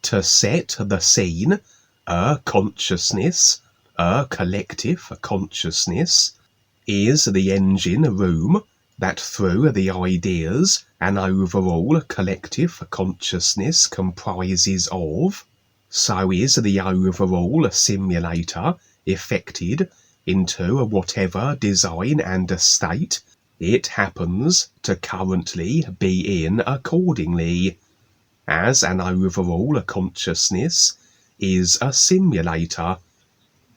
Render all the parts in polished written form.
to set the scene, a consciousness, a collective consciousness, is the engine room that through the ideas an overall collective consciousness comprises of, so is the overall simulator effected into whatever design and state it happens to currently be in accordingly, as an overall consciousness is a simulator,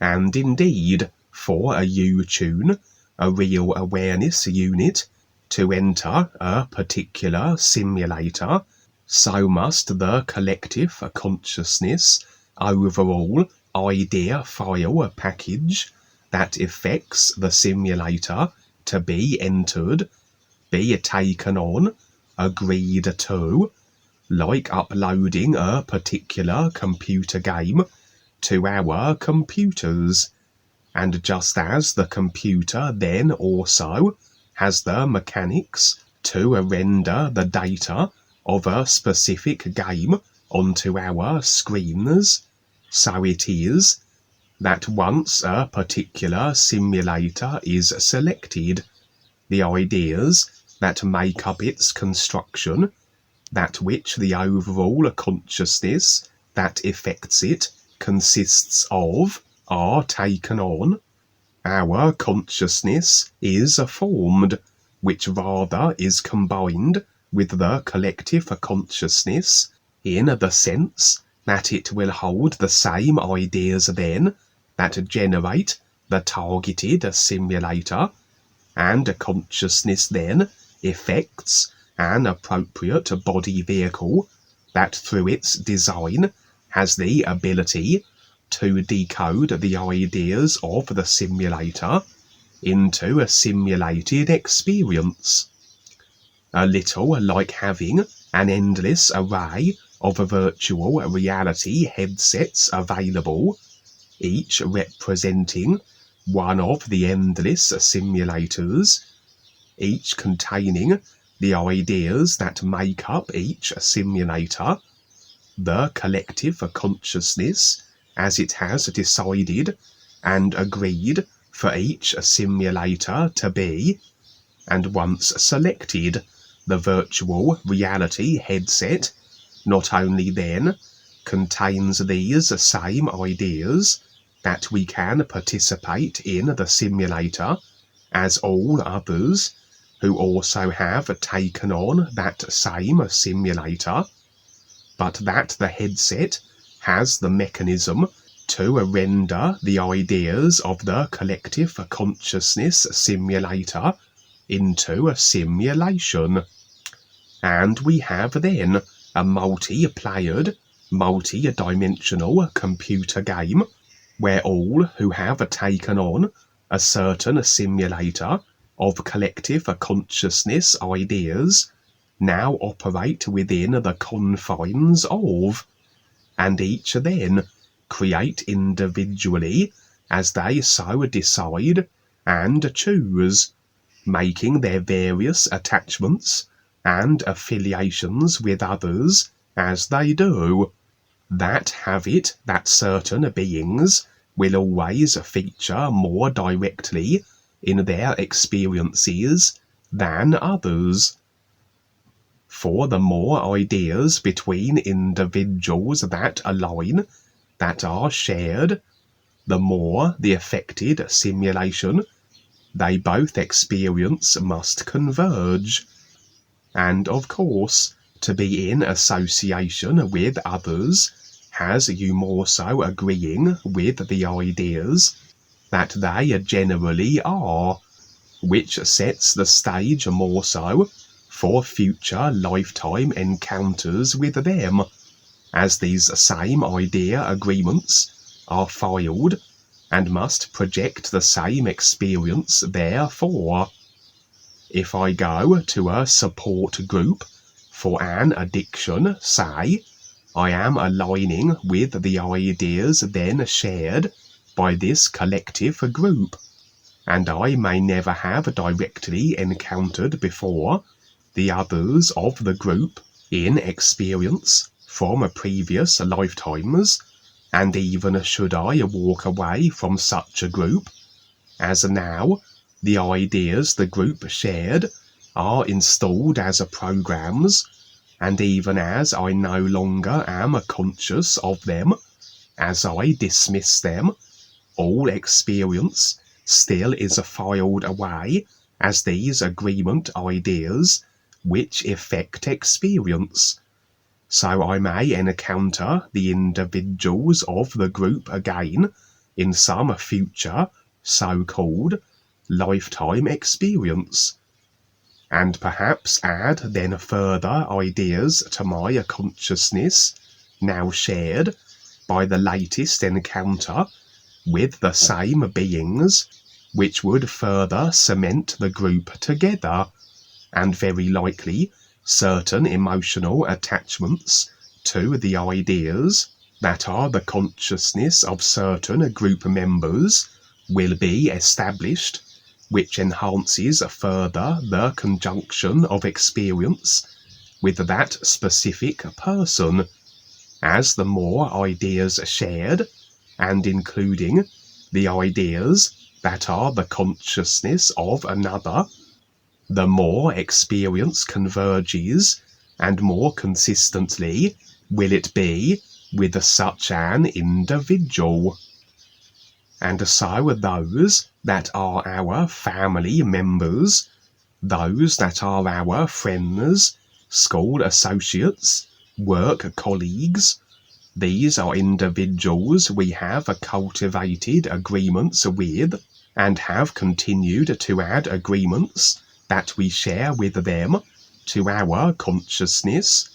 and indeed for a U-tune, a real awareness unit, to enter a particular simulator, so must the collective consciousness overall idea file package that effects the simulator to be entered, be taken on, agreed to, like uploading a particular computer game to our computers. And just as the computer then also has the mechanics to render the data of a specific game onto our screens, so it is that once a particular simulator is selected, the ideas that make up its construction, that which the overall consciousness that effects it consists of, are taken on. Our consciousness is formed, which rather is combined with the collective consciousness, in the sense that it will hold the same ideas then that generate the targeted simulator, and consciousness then effects an appropriate body vehicle that through its design has the ability to decode the ideas of the simulator into a simulated experience. A little like having an endless array of virtual reality headsets available, each representing one of the endless simulators, each containing the ideas that make up each simulator, the collective consciousness as it has decided and agreed for each simulator to be, and once selected, the virtual reality headset not only then contains these same ideas that we can participate in the simulator as all others who also have taken on that same simulator, but that the headset has the mechanism to render the ideas of the collective consciousness simulator into a simulation. And we have then a multi-playered, multi-dimensional computer game where all who have taken on a certain simulator of collective consciousness ideas now operate within the confines of, and each then create individually as they so decide and choose, making their various attachments and affiliations with others as they do, that have it that certain beings will always feature more directly in their experiences than others. For the more ideas between individuals that align, that are shared, the more the affected simulation they both experience must converge. And of course, to be in association with others has you more so agreeing with the ideas that they generally are, which sets the stage more so for future lifetime encounters with them, as these same idea agreements are filed and must project the same experience therefore. If I go to a support group for an addiction, say, I am aligning with the ideas then shared by this collective group, and I may never have directly encountered before the others of the group in experience from previous lifetimes, and even should I walk away from such a group, as now the ideas the group shared are installed as programs, and even as I no longer am conscious of them, as I dismiss them, all experience still is filed away as these agreement ideas which affect experience. So I may encounter the individuals of the group again in some future so-called lifetime experience, and perhaps add then further ideas to my consciousness now shared by the latest encounter with the same beings, which would further cement the group together, and very likely certain emotional attachments to the ideas that are the consciousness of certain group members will be established, which enhances further the conjunction of experience with that specific person, as the more ideas shared, and including the ideas that are the consciousness of another, the more experience converges, and more consistently will it be with such an individual. And so those that are our family members, those that are our friends, school associates, work colleagues, these are individuals we have cultivated agreements with, and have continued to add agreements that we share with them to our consciousness,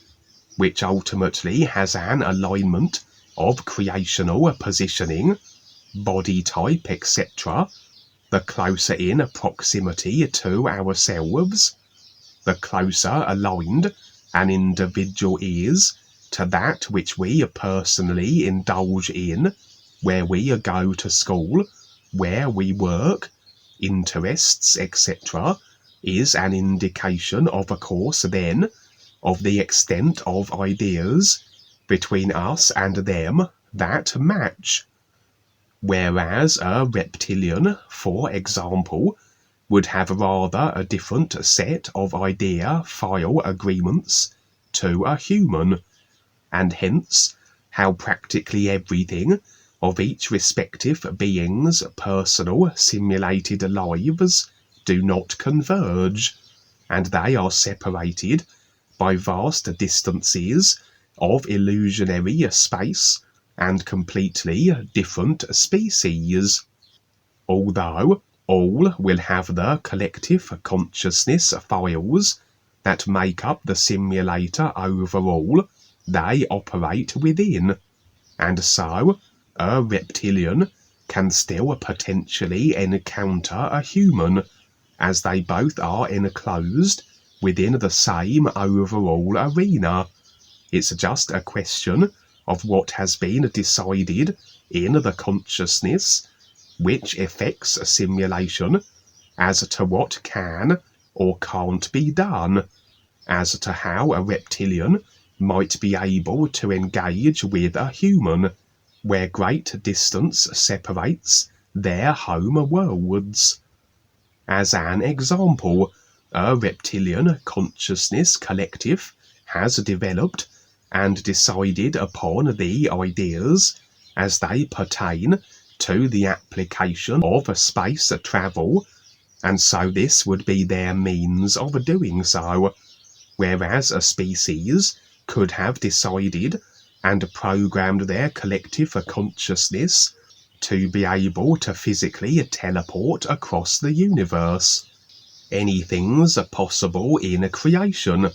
which ultimately has an alignment of creational positioning, body type, etc. The closer in proximity to ourselves, the closer aligned an individual is to that which we personally indulge in, where we go to school, where we work, interests, etc., is an indication of course then of the extent of ideas between us and them that match. Whereas a reptilian, for example, would have rather a different set of idea file agreements to a human, and hence how practically everything of each respective being's personal simulated lives do not converge, and they are separated by vast distances of illusionary space and completely different species. Although all will have the collective consciousness files that make up the simulator overall they operate within, and so a reptilian can still potentially encounter a human, as they both are enclosed within the same overall arena. It's just a question of what has been decided in the consciousness which affects a simulation as to what can or can't be done, as to how a reptilian might be able to engage with a human, where great distance separates their home worlds. As an example, a reptilian consciousness collective has developed and decided upon the ideas as they pertain to the application of space travel, and so this would be their means of doing so, whereas a species could have decided and programmed their collective consciousness to be able to physically teleport across the universe. Anything's possible in creation.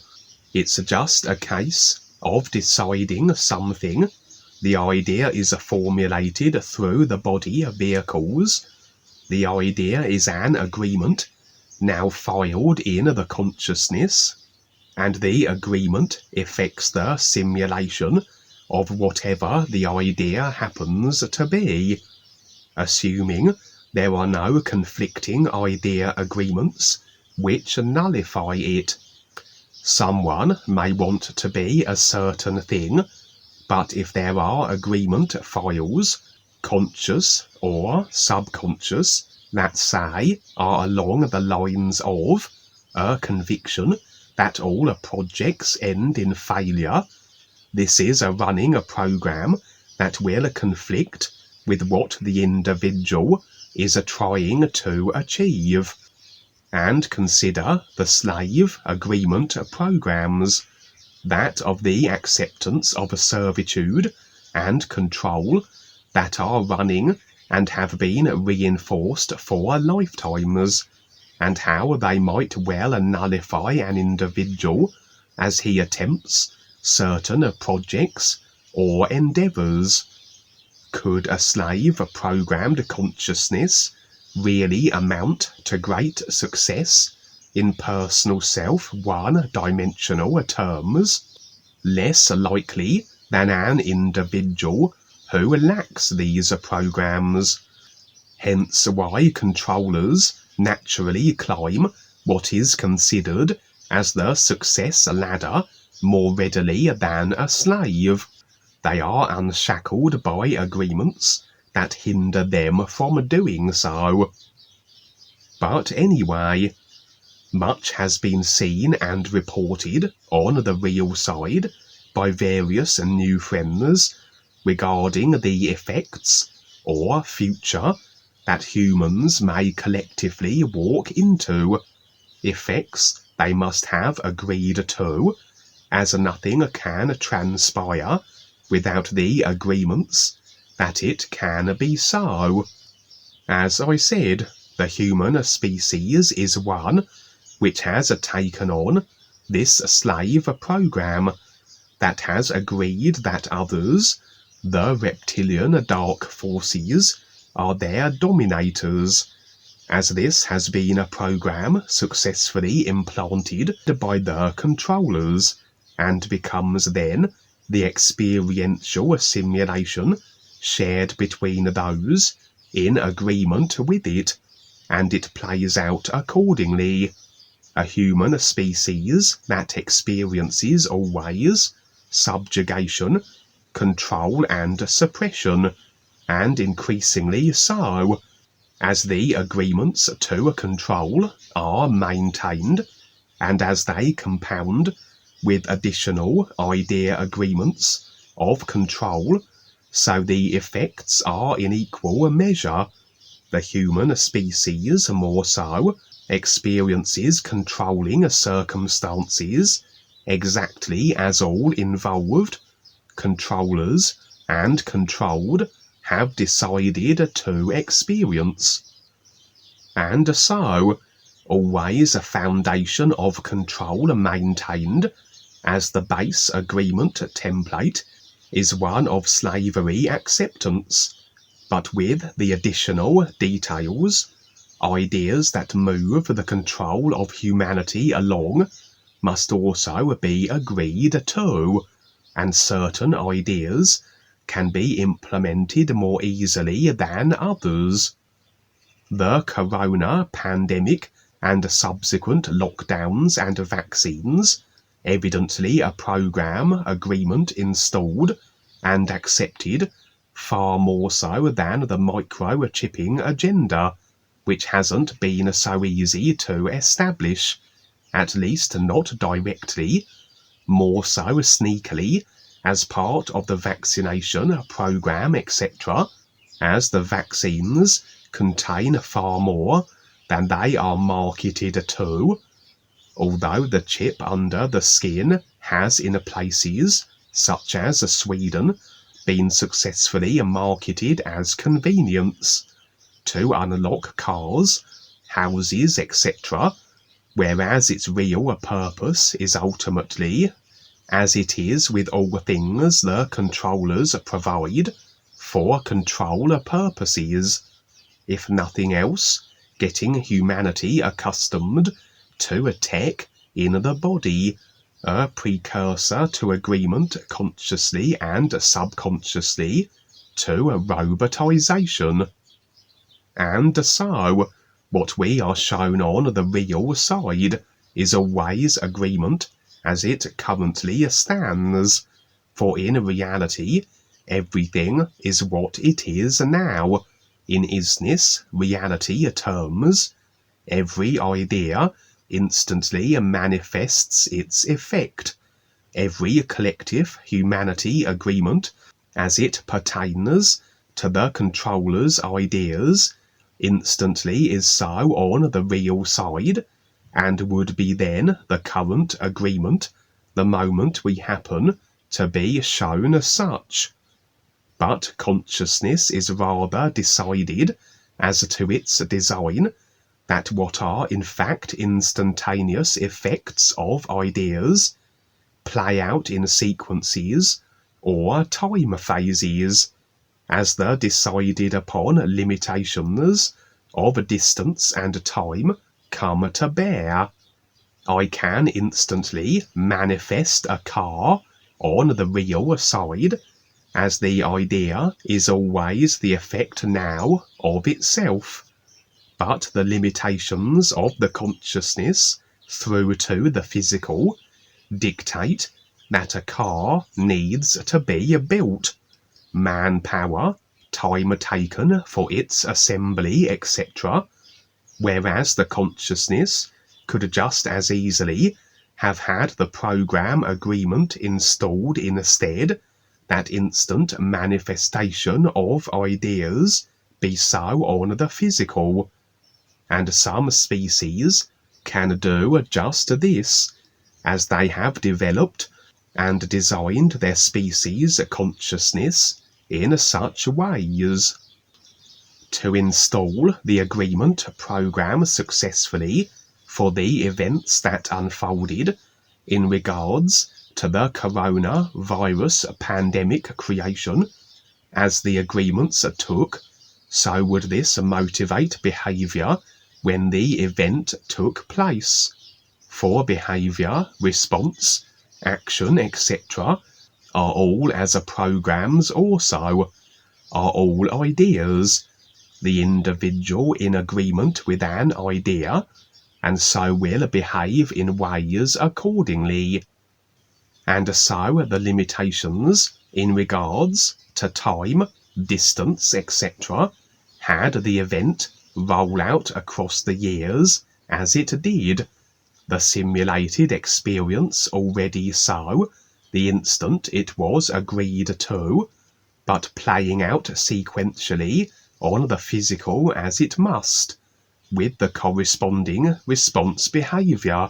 It's just a case of deciding something. The idea is formulated through the body vehicles. The idea is an agreement now filed in the consciousness, and the agreement affects the simulation of whatever the idea happens to be, assuming there are no conflicting idea agreements which nullify it. Someone may want to be a certain thing But if there are agreement files, conscious or subconscious, that say are along the lines of a conviction that all projects end in failure, this is running a program that will conflict with what the individual is trying to achieve. And consider the slave agreement programs, that of the acceptance of servitude and control, that are running and have been reinforced for lifetimes, and how they might well nullify an individual as he attempts certain projects or endeavours. Could a slave-programmed consciousness really amount to great success in personal self one-dimensional terms? Less likely than an individual who lacks these programs. Hence why controllers naturally climb what is considered as the success ladder more readily than a slave. They are unshackled by agreements that hinder them from doing so. But anyway, much has been seen and reported on the real side by various new friends regarding the effects or future that humans may collectively walk into, effects they must have agreed to, as nothing can transpire without the agreements that it can be so. As I said, the human species is one which has taken on this slave program, that has agreed that others, the reptilian dark forces, are their dominators, as this has been a program successfully implanted by the controllers, and becomes then the experiential simulation shared between those in agreement with it, and it plays out accordingly. A human species that experiences always subjugation, control and suppression, and increasingly so, as the agreements to control are maintained, and as they compound with additional idea agreements of control, so the effects are in equal measure. The human species more so experiences controlling circumstances exactly as all involved, controllers and controlled, have decided to experience. And so, always a foundation of control maintained as the base agreement template is one of slavery acceptance, but with the additional details, ideas that move the control of humanity along must also be agreed to, and certain ideas can be implemented more easily than others. The corona pandemic and subsequent lockdowns and vaccines, evidently a program agreement installed and accepted, far more so than the microchipping agenda, which hasn't been so easy to establish, at least not directly, more so sneakily, as part of the vaccination program, etc., as the vaccines contain far more than they are marketed to, although the chip under the skin has in places, such as Sweden, been successfully marketed as convenience, to unlock cars, houses, etc., whereas its real purpose is ultimately, as it is with all things the controllers provide, for control purposes, if nothing else, getting humanity accustomed to a tech in the body, a precursor to agreement consciously and subconsciously to robotization. And so, what we are shown on the real side is always agreement as it currently stands, For in reality, everything is what it is now. In isness reality terms, every idea instantly manifests its effect. Every collective humanity agreement, as it pertains to the controller's ideas, instantly is so on the real side, and would be then the current agreement the moment we happen to be shown as such. But consciousness is rather decided as to its design, that what are in fact instantaneous effects of ideas play out in sequences or time phases, as the decided upon limitations of distance and time come to bear. I can instantly manifest a car on the real side, as the idea is always the effect now of itself. But the limitations of the consciousness through to the physical dictate that a car needs to be built, manpower, time taken for its assembly, etc., whereas the consciousness could just as easily have had the program agreement installed instead, that instant manifestation of ideas be so on the physical. And some species can do just this, as they have developed and designed their species consciousness in such ways. To install the agreement program successfully for the events that unfolded in regards to the coronavirus pandemic creation, as the agreements took, so would this motivate behavior when the event took place. For behavior, response, action, etc. are all as programs also, are all ideas, the individual in agreement with an idea, and so will behave in ways accordingly. And so the limitations in regards to time, distance, etc. had the event roll out across the years as it did, the simulated experience already so, the instant it was agreed to, but playing out sequentially on the physical as it must, with the corresponding response behavior,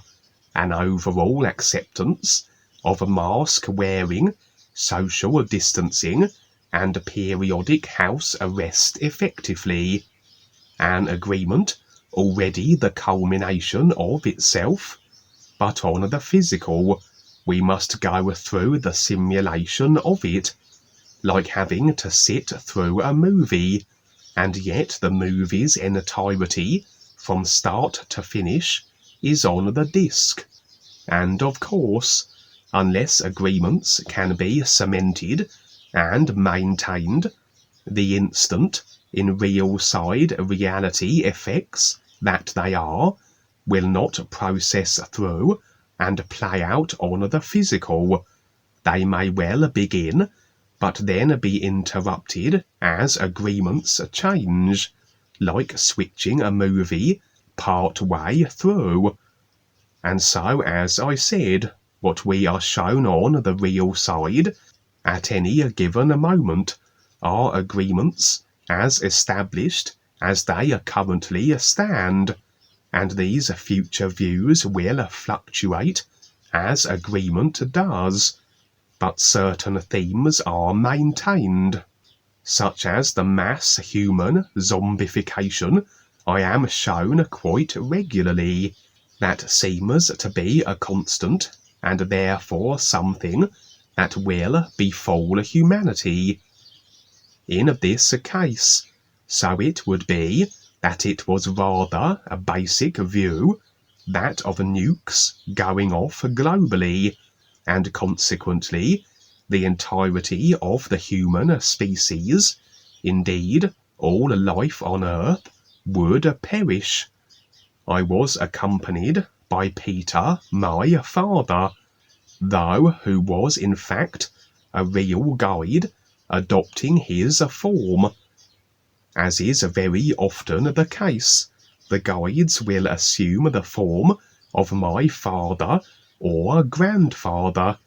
an overall acceptance of mask wearing, social distancing, and periodic house arrest effectively, an agreement already the culmination of itself, but on the physical we must go through the simulation of it, like having to sit through a movie, and yet the movie's entirety from start to finish is on the disc. And of course, unless agreements can be cemented and maintained, the instant in real side reality effects that they are will not process through and play out on the physical. They may well begin, but then be interrupted as agreements change, like switching a movie part way through. And so, as I said, what we are shown on the real side at any given moment are agreements as established as they currently stand, and these future views will fluctuate as agreement does, but certain themes are maintained, such as the mass human zombification I am shown quite regularly, that seems to be a constant, and therefore something that will befall humanity. In this case, so it would be that it was rather a basic view, that of nukes going off globally, and consequently the entirety of the human species, indeed all life on earth, would perish. I was accompanied by Peter, my father, though who was in fact a real guide adopting his form. As is very often the case, the guides will assume the form of my father or grandfather,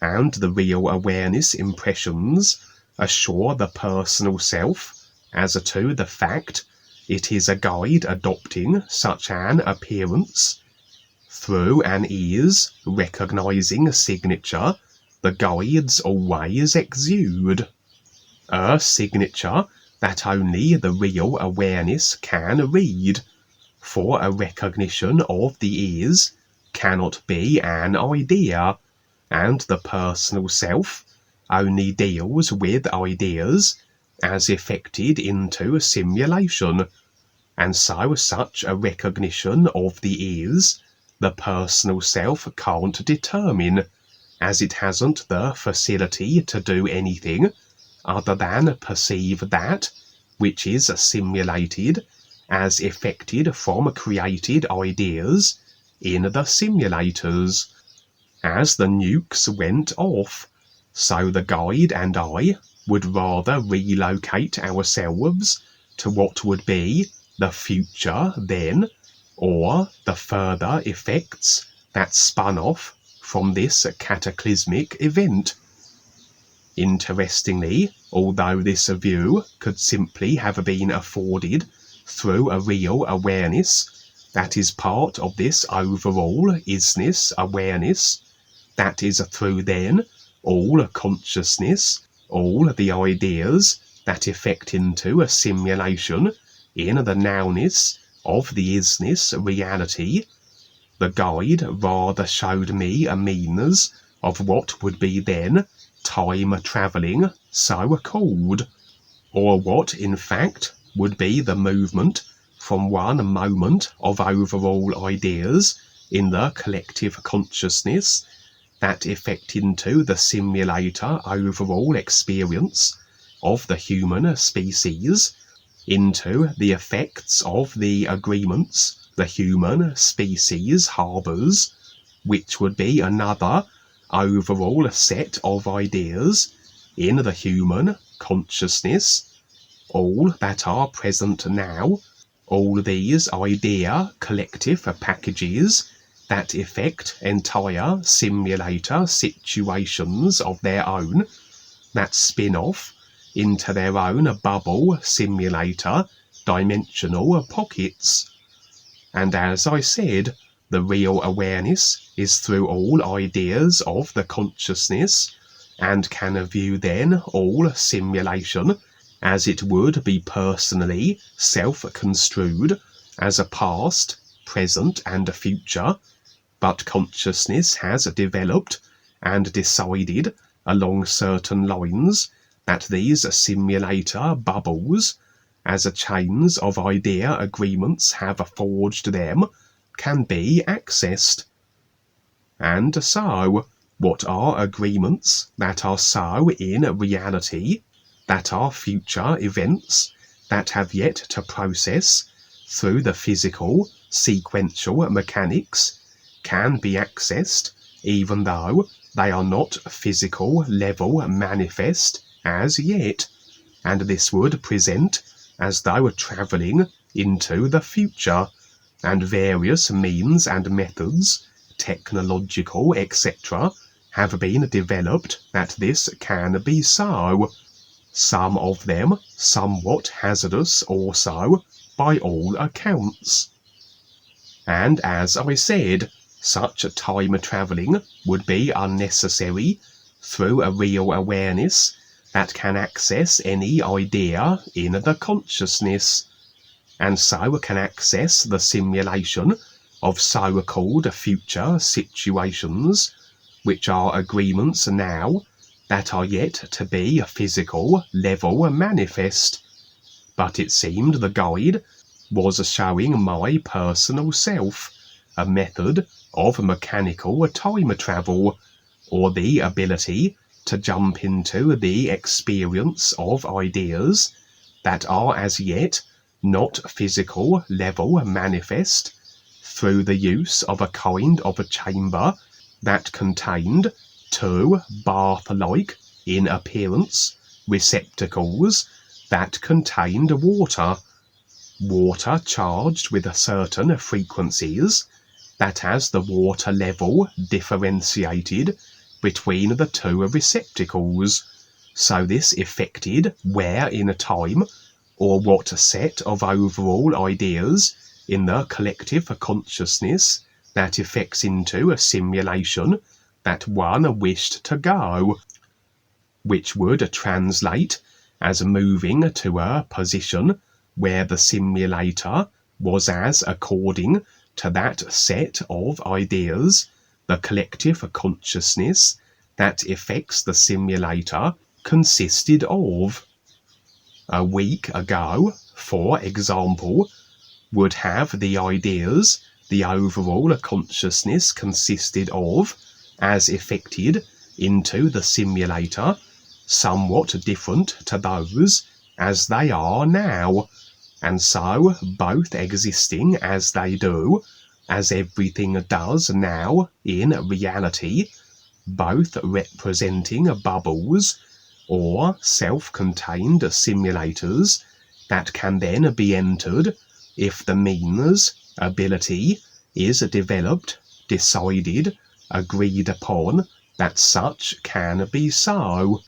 and the real awareness impressions assure the personal self as to the fact it is a guide adopting such an appearance. Through an ears recognizing signature, the guides always exude a signature that only the real awareness can read, for a recognition of the ears cannot be an idea, and the personal self only deals with ideas as effected into simulation, and so such a recognition of the ears the personal self can't determine, as it hasn't the facility to do anything other than perceive that which is simulated as effected from created ideas in the simulators. As the nukes went off, so the guide and I would rather relocate ourselves to what would be the future then, or the further effects that spun off from this cataclysmic event. Interestingly, although this view could simply have been afforded through a real awareness that is part of this overall isness awareness, that is through then all consciousness, all the ideas that effect into a simulation in the nowness of the isness reality, the guide rather showed me a means of what would be then time travelling so called, or what in fact would be the movement from one moment of overall ideas in the collective consciousness that effect into the simulator overall experience of the human species, into the effects of the agreements the human species harbours, which would be another overall set of ideas in the human consciousness, all that are present now, all these idea collective packages that effect entire simulator situations of their own, that spin off into their own bubble simulator dimensional pockets. And as I said, the real awareness is through all ideas of the consciousness, and can view then all simulation as it would be personally self-construed as a past, present and future, but consciousness has developed and decided along certain lines that these simulator bubbles, as chains of idea agreements have forged them, can be accessed. And so, what are agreements that are so in reality, that are future events that have yet to process through the physical sequential mechanics, can be accessed even though they are not physical level manifest as yet, and this would present as though travelling into the future, and various means and methods, technological etc., have been developed that this can be so, some of them somewhat hazardous also by all accounts. And as I said, such time travelling would be unnecessary through a real awareness that can access any idea in the consciousness, and so can access the simulation of so-called future situations, which are agreements now that are yet to be physical level manifest. But it seemed the guide was showing my personal self a method of mechanical time travel, or the ability to jump into the experience of ideas that are as yet not physical level manifest, through the use of a kind of a chamber that contained two bath-like in appearance receptacles that contained water charged with certain frequencies, that as the water level differentiated between the two receptacles, so this affected where in a time or what set of overall ideas in the collective consciousness that affects into a simulation that one wished to go, which would translate as moving to a position where the simulator was as according to that set of ideas the collective consciousness that affects the simulator consisted of. A week ago, for example, would have the ideas the overall consciousness consisted of as affected into the simulator somewhat different to those as they are now, and so both existing as they do, as everything does now in reality, both representing bubbles or self-contained simulators that can then be entered if the means, ability, is developed, decided, agreed upon that such can be so.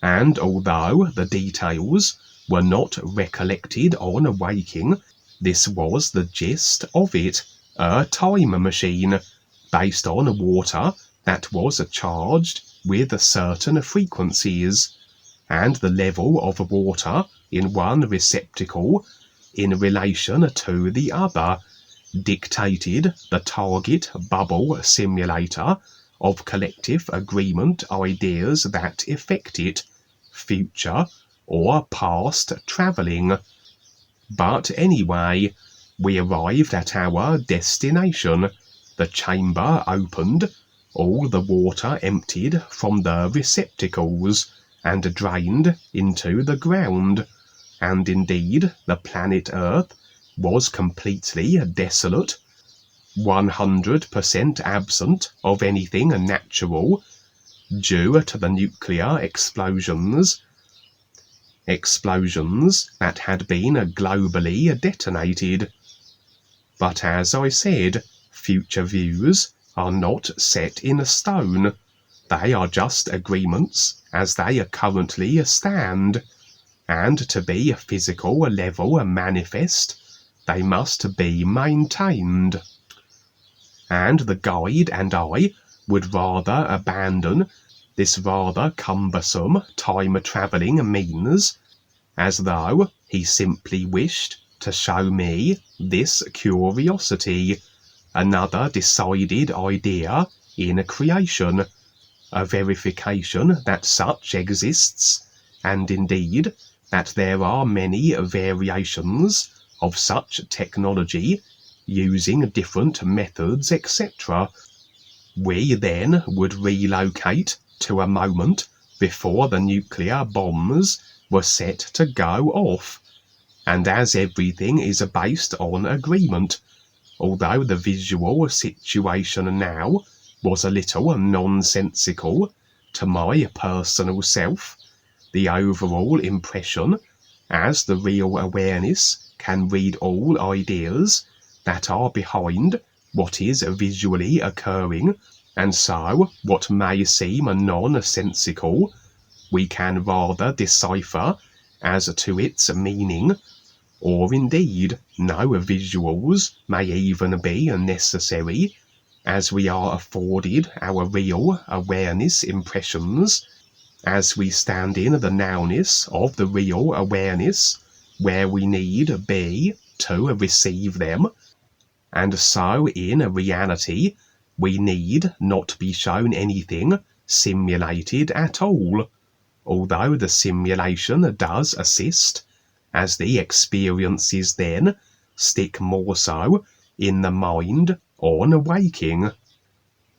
And although the details were not recollected on waking, this was the gist of it, a time machine based on water that was charged with certain frequencies, and the level of water in one receptacle in relation to the other dictated the target bubble simulator of collective agreement ideas that affect it, future or past travelling. But anyway, we arrived at our destination. The chamber opened, all the water emptied from the receptacles and drained into the ground, and indeed the planet Earth was completely desolate, 100% absent of anything natural, due to the nuclear explosions that had been globally detonated. But as I said, future views are not set in stone. They are just agreements as they currently stand, and to be a physical level manifest, they must be maintained. And the guide and I would rather abandon this rather cumbersome time-travelling means, as though he simply wished to show me this curiosity, another decided idea in creation, a verification that such exists, and indeed that there are many variations of such technology using different methods, etc. We then would relocate to a moment before the nuclear bombs were set to go off, and as everything is based on agreement, although the visual situation now was a little nonsensical to my personal self, the overall impression, as the real awareness can read all ideas that are behind what is visually occurring, and so what may seem nonsensical we can rather decipher as to its meaning, or indeed no visuals may even be necessary, as we are afforded our real awareness impressions, as we stand in the nowness of the real awareness where we need be to receive them, and so in reality we need not be shown anything simulated at all, although the simulation does assist, as the experiences then stick more so in the mind on waking.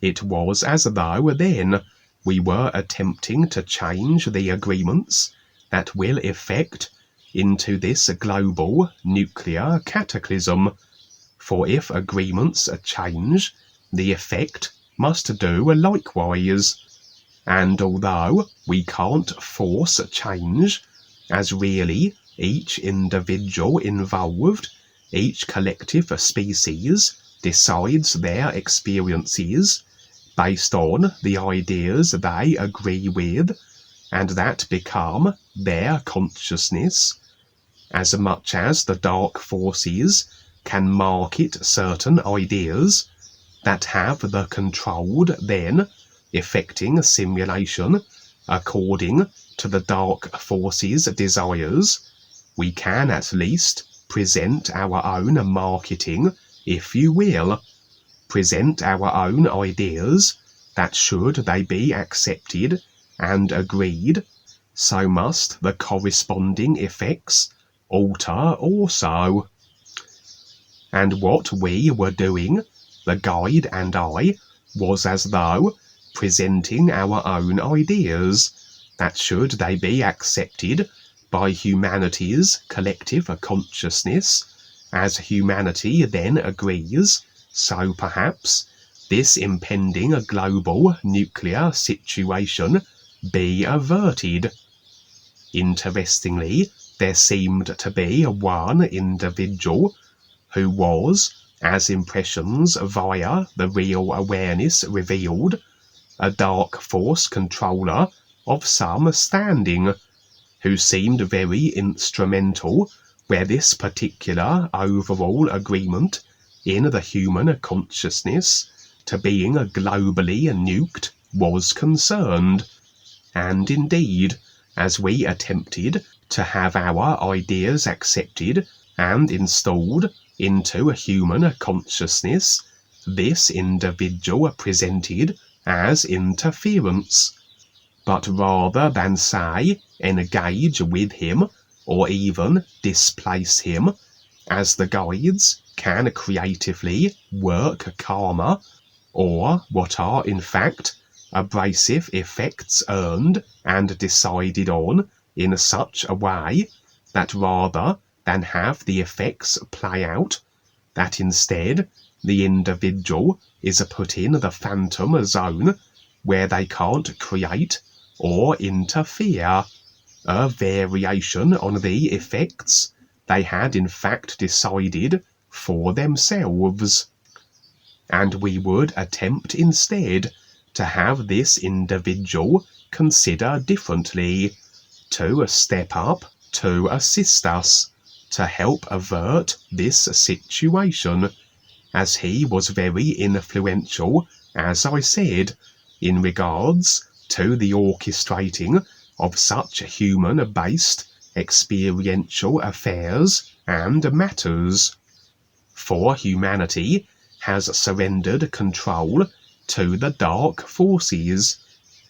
It was as though then we were attempting to change the agreements that will effect into this global nuclear cataclysm, for if agreements change, the effect must do likewise, And although we can't force change, as really each individual involved, each collective species decides their experiences based on the ideas they agree with and that become their consciousness, as much as the dark forces can market certain ideas that have the controlled then effecting simulation according to the dark forces' desires, we can at least present our own marketing, if you will, present our own ideas that should they be accepted and agreed, so must the corresponding effects alter also. And what we were doing, the guide and I, was as though presenting our own ideas that should they be accepted by humanity's collective consciousness, as humanity then agrees, so perhaps this impending global nuclear situation be averted. Interestingly, there seemed to be one individual who was, as impressions via the real awareness revealed, a dark force controller of some standing, who seemed very instrumental where this particular overall agreement in the human consciousness to being globally nuked was concerned. And indeed, as we attempted to have our ideas accepted and installed into a human consciousness, this individual presented as interference. But rather than say engage with him or even displace him, as the guides can creatively work karma, or what are in fact abrasive effects earned and decided on in such a way that rather than have the effects play out, that instead the individual is put in the phantom zone where they can't create or interfere, a variation on the effects they had in fact decided for themselves. And we would attempt instead to have this individual consider differently, to step up, to assist us, to help avert this situation, as he was very influential, as I said, in regards to the orchestrating of such human-based experiential affairs and matters. For humanity has surrendered control to the dark forces,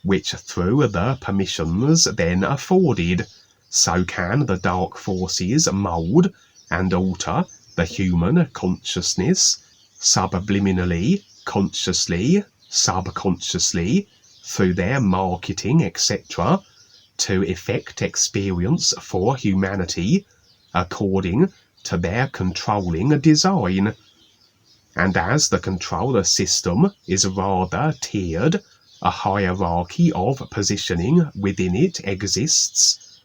which through the permissions then afforded, so can the dark forces mould and alter the human consciousness subliminally, consciously, subconsciously, through their marketing, etc., to effect experience for humanity according to their controlling design. And as the controller system is rather tiered, a hierarchy of positioning within it exists.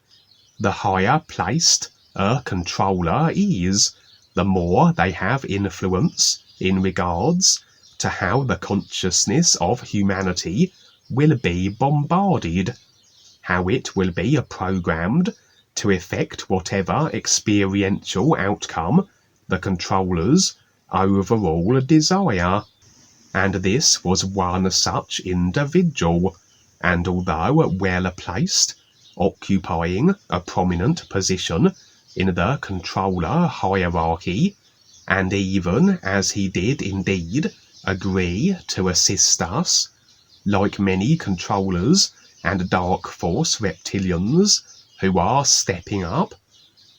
The higher placed a controller is, the more they have influence in regards to how the consciousness of humanity will be bombarded, how it will be programmed to effect whatever experiential outcome the controllers overall desire. And this was one such individual, and although well placed, occupying a prominent position in the controller hierarchy, and even as he did indeed agree to assist us, like many controllers and dark force reptilians who are stepping up,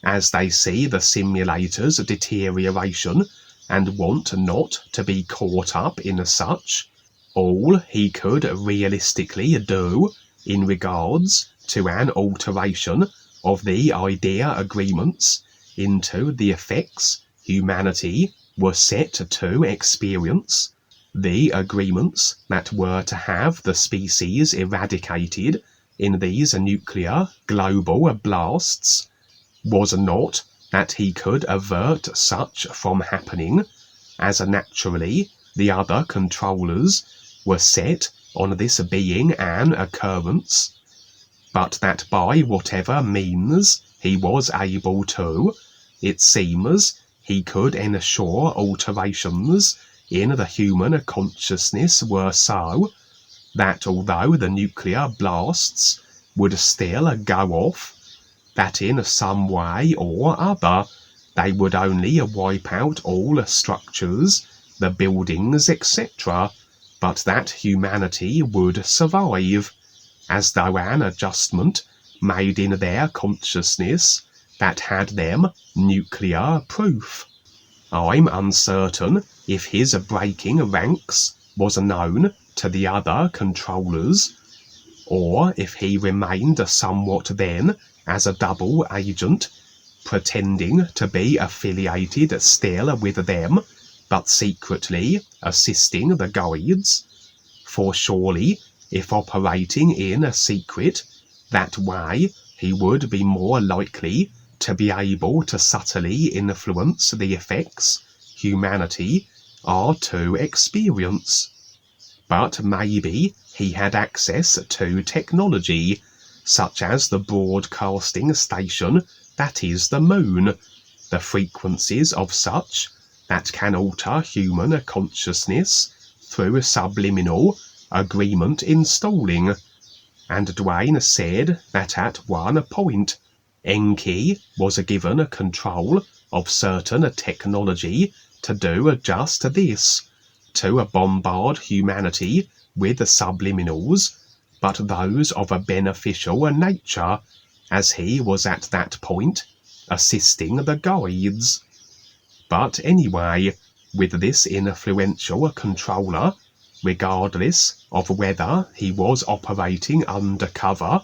as they see the simulator's deterioration and want not to be caught up in such, all he could realistically do in regards to an alteration of the idea agreements into the effects humanity was set to experience, The agreements that were to have the species eradicated in these nuclear global blasts was not that he could avert such from happening, as naturally the other controllers were set on this being an occurrence, but that by whatever means he was able to, it seems he could ensure alterations in the human consciousness were so that although the nuclear blasts would still go off, that in some way or other they would only wipe out all structures, the buildings, etc., but that humanity would survive, as though an adjustment made in their consciousness that had them nuclear proof. I'm uncertain if his breaking ranks was known to the other controllers, or if he remained somewhat then as a double agent, pretending to be affiliated still with them, but secretly assisting the guides. For surely, if operating in a secret, that way he would be more likely to be able to subtly influence the effects humanity are to experience. But maybe he had access to technology, such as the broadcasting station that is the moon, the frequencies of such that can alter human consciousness through subliminal agreement installing. And Dwayne said that at one point Enki was given control of certain technology to do just this, to bombard humanity with subliminals, but those of a beneficial nature, as he was at that point assisting the guides. But anyway, with this influential controller, regardless of whether he was operating undercover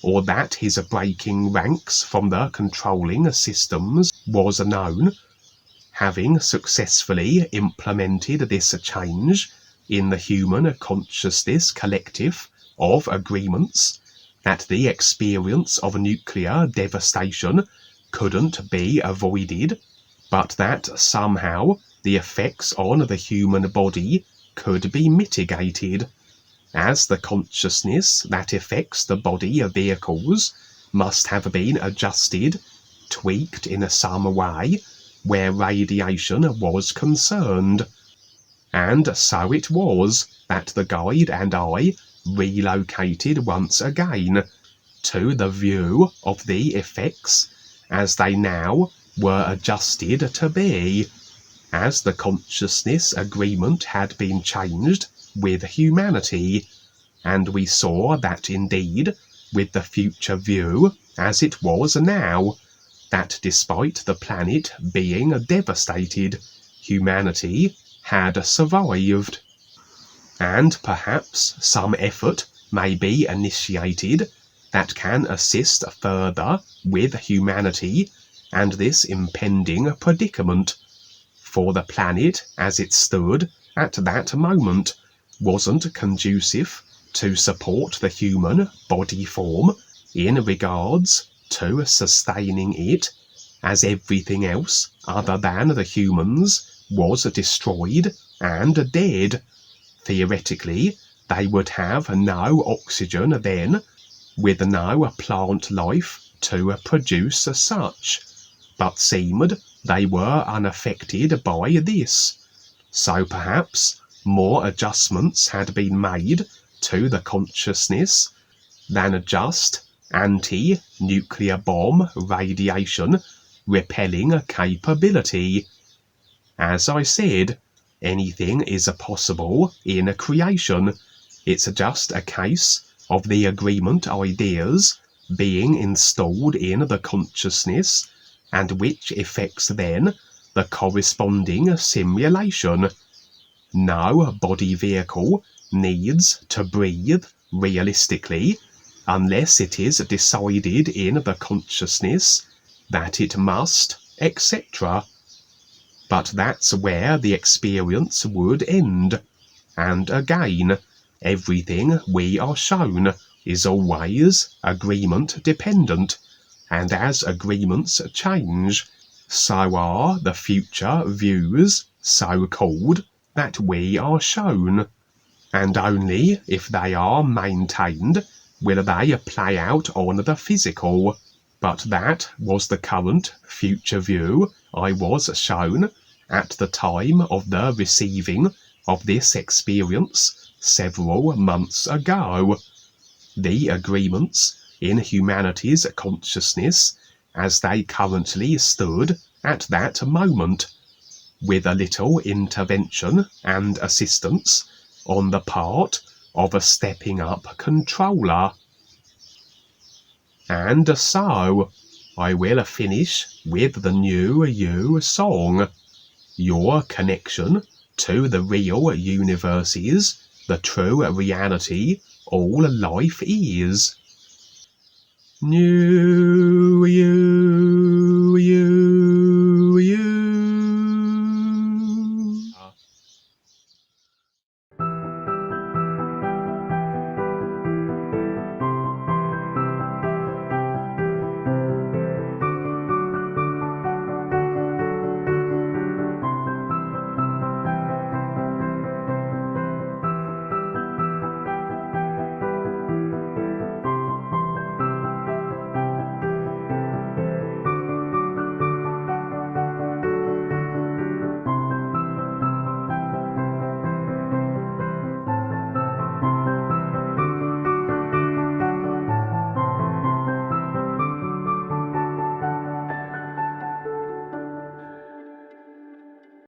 or that his breaking ranks from the controlling systems was known, having successfully implemented this change in the human consciousness collective of agreements, that the experience of nuclear devastation couldn't be avoided, but that somehow the effects on the human body could be mitigated, as the consciousness that affects the body vehicles must have been adjusted, tweaked in some way where radiation was concerned. And so it was that the guide and I relocated once again to the view of the effects as they now were adjusted to be, as the consciousness agreement had been changed with humanity, and we saw that indeed, with the future view as it was now, that despite the planet being devastated, humanity had survived. And perhaps some effort may be initiated that can assist further with humanity and this impending predicament, for the planet as it stood at that moment wasn't conducive to support the human body form in regards to sustaining it, as everything else other than the humans was destroyed and dead. Theoretically, they would have no oxygen then, with no plant life to produce such, but seemed they were unaffected by this. So perhaps more adjustments had been made to the consciousness than just anti-nuclear bomb radiation repelling capability. As I said, anything is possible in creation. It's just a case of the agreement ideas being installed in the consciousness, and which effects then the corresponding simulation. No body vehicle needs to breathe realistically unless it is decided in the consciousness that it must, etc. But that's where the experience would end. and again. Everything we are shown is always agreement dependent, and as agreements change, so are the future views, so-called, that we are shown. And only if they are maintained will they play out on the physical. But that was the current future view I was shown at the time of the receiving of this experience several months ago. The agreements in humanity's consciousness as they currently stood at that moment, with a little intervention and assistance on the part of a StepUP controller. And so, I will finish with the NUUU song. Your connection to the real universe is the true reality all life is. NUUU.